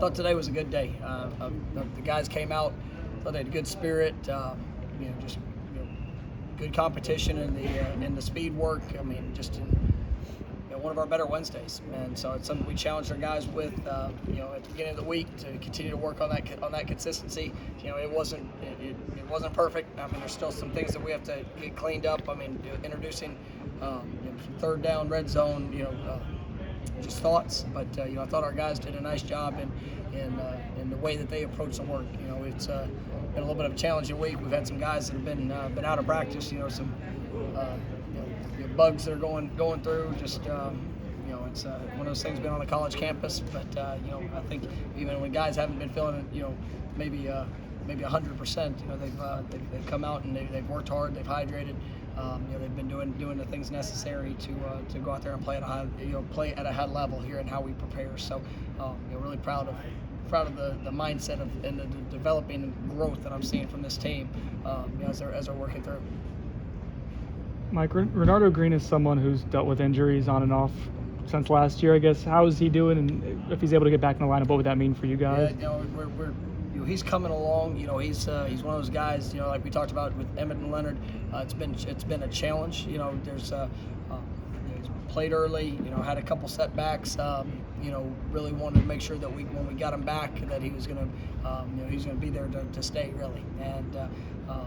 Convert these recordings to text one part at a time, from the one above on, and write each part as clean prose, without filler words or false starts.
thought today was a good day. The guys came out, thought they had a good spirit. Just good competition in the speed work. I mean, just one of our better Wednesdays, and so it's something we challenged our guys with. At the beginning of the week to continue to work on that consistency. It wasn't perfect. I mean, there's still some things that we have to get cleaned up. I mean, introducing some third down, red zone. Just thoughts, but I thought our guys did a nice job in the way that they approach the work. It's been a little bit of a challenging week. We've had some guys that have been out of practice. Some bugs that are going through. Just it's one of those things been on the college campus. But I think even when guys haven't been feeling it, maybe 100%. They've come out and they've worked hard. They've hydrated. They've been doing the things necessary to go out there and play at a high level here and how we prepare. So really proud of the mindset and the developing growth that I'm seeing from this team as they're working through. Mike, Renardo Green is someone who's dealt with injuries on and off since last year, I guess. How is he doing, and if he's able to get back in the lineup, what would that mean for you guys? Yeah, he's coming along. He's one of those guys. Like we talked about with Emmett and Leonard. It's been a challenge. There's he's played early. Had a couple setbacks. Really wanted to make sure that when we got him back, that he was going to be there to stay really. And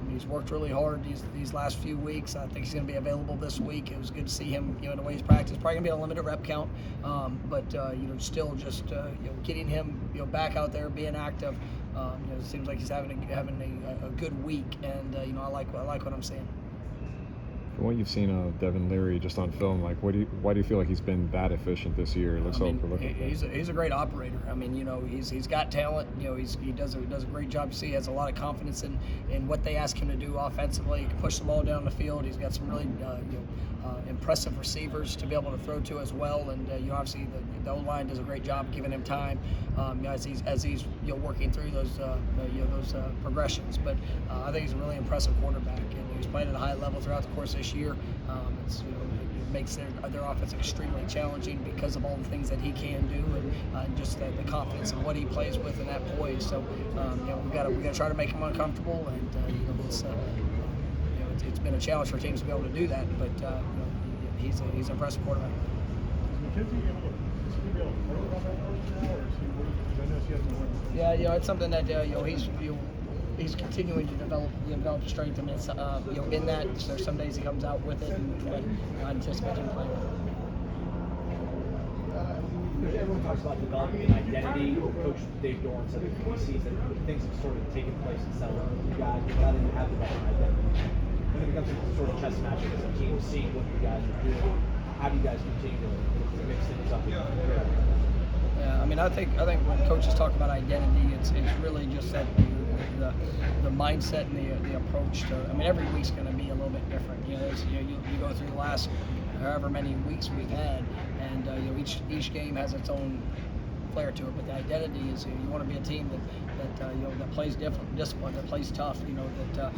he's worked really hard these last few weeks. I think he's going to be available this week. It was good to see him, the way he's practiced. Probably going to be a limited rep count, but still just getting him back out there, being active. It seems like he's having a good week, and I like what I'm seeing. From what you've seen of Devin Leary just on film, why do you feel like he's been that efficient this year? It looks so prolific. He's a great operator. I mean, he's got talent. He does a great job. You see, he has a lot of confidence in what they ask him to do offensively. He can push the ball down the field. He's got some really impressive receivers to be able to throw to as well. And obviously the O-line does a great job giving him time as he's working through those progressions. But I think he's a really impressive quarterback, and he's playing at a high level throughout the course of this year. It makes their offense extremely challenging because of all the things that he can do and just the confidence of what he plays with in that poise. So we got to try to make him uncomfortable, and it's been a challenge for teams to be able to do that. But he's an impressive quarterback. Yeah, it's something that he's continuing to develop strength in his, in that. So some days he comes out with it, and I anticipate him playing. Everyone talks about developing an identity. Coach Dave Doran said that he sees that things have sort of taken place and settled. You guys, without even having that identity, when it becomes a sort of chess match as a team, seeing what you guys are doing, how do you guys continue to mix things up? Yeah, I mean, I think when coaches talk about identity, it's really just that the mindset and the approach to. I mean, every week's going to be a little bit different. You go through the last however many weeks we've had, and each game has its own flair to it. But the identity is you want to be a team that plays discipline, that plays tough. That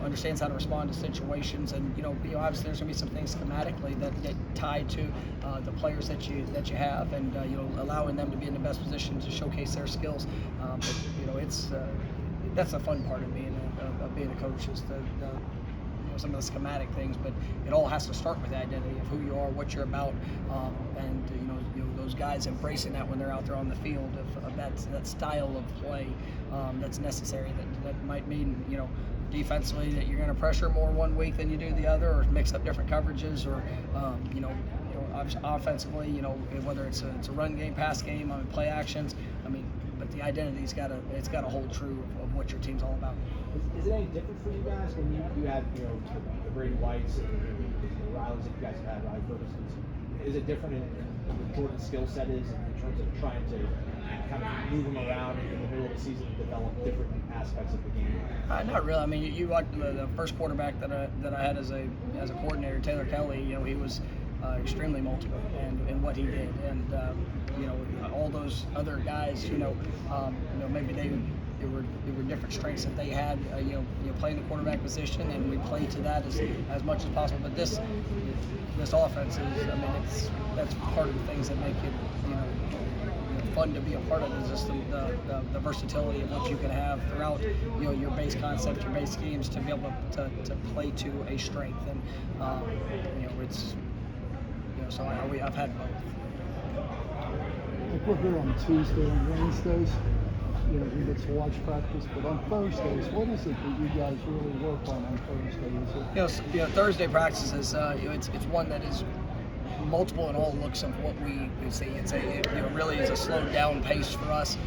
understands how to respond to situations, and obviously there's going to be some things schematically that get tied to the players that you have, and allowing them to be in the best position to showcase their skills. But it's that's the fun part of being a coach is some of the schematic things, but it all has to start with the identity of who you are, what you're about, and those guys embracing that when they're out there on the field of that style of play that's necessary. That might mean defensively that you're going to pressure more one week than you do the other, or mix up different coverages, or offensively, whether it's a run game, pass game, play actions. I mean, but the identity's got to hold true of what your team's all about. Is it any different for you guys when you have the Brady Whites and the Rileys that you guys have had, Riley Ferguson's? Is it different in what Jordan's skill set is in terms of trying to kind of move him around in the middle of the season and develop different aspects of the game? Not really. I mean, you like the first quarterback that I had as a coordinator, Taylor Kelly. He was extremely multiple in what he did, and all those other guys, maybe there were different strengths that they had, playing the quarterback position, and we played to that as much as possible. But this offense is, that's part of the things that make it, fun to be a part of is just the versatility of what you can have throughout your base concept, your base schemes, to be able to play to a strength. And it's so I've had both. Like we're here on Tuesday and Wednesdays, we get to watch practice, but on Thursdays, what is it that you guys really work on Thursday? Is it? Thursday practice is it's one that is multiple in all looks of what we see. It really is a slowed down pace for us.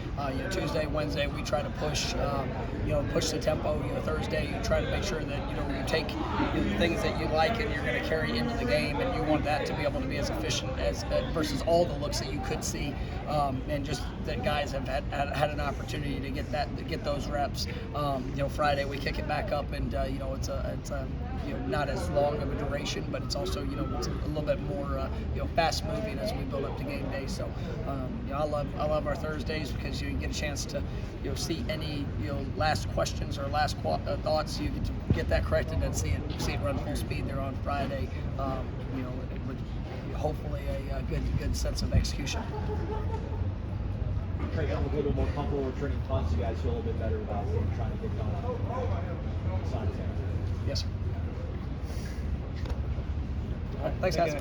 Tuesday, Wednesday, we try to push the tempo. Thursday, you try to make sure that you take the things that you like and you're going to carry into the game, and you want that to be able to be as efficient as versus all the looks that you could see, and just that guys have had an opportunity to get those reps. Friday we kick it back up, and it's a not as long of a duration, but it's also it's a little bit more fast moving as we build up to game day. So I love our Thursdays because you get a chance to see any last questions or last thoughts. You get to get that corrected and see it run full speed there on Friday. With hopefully a good sense of execution. Try to get a little bit more comfortable returning punts. You guys feel a little bit better about trying to get done on. Yes, sir. Thanks, guys.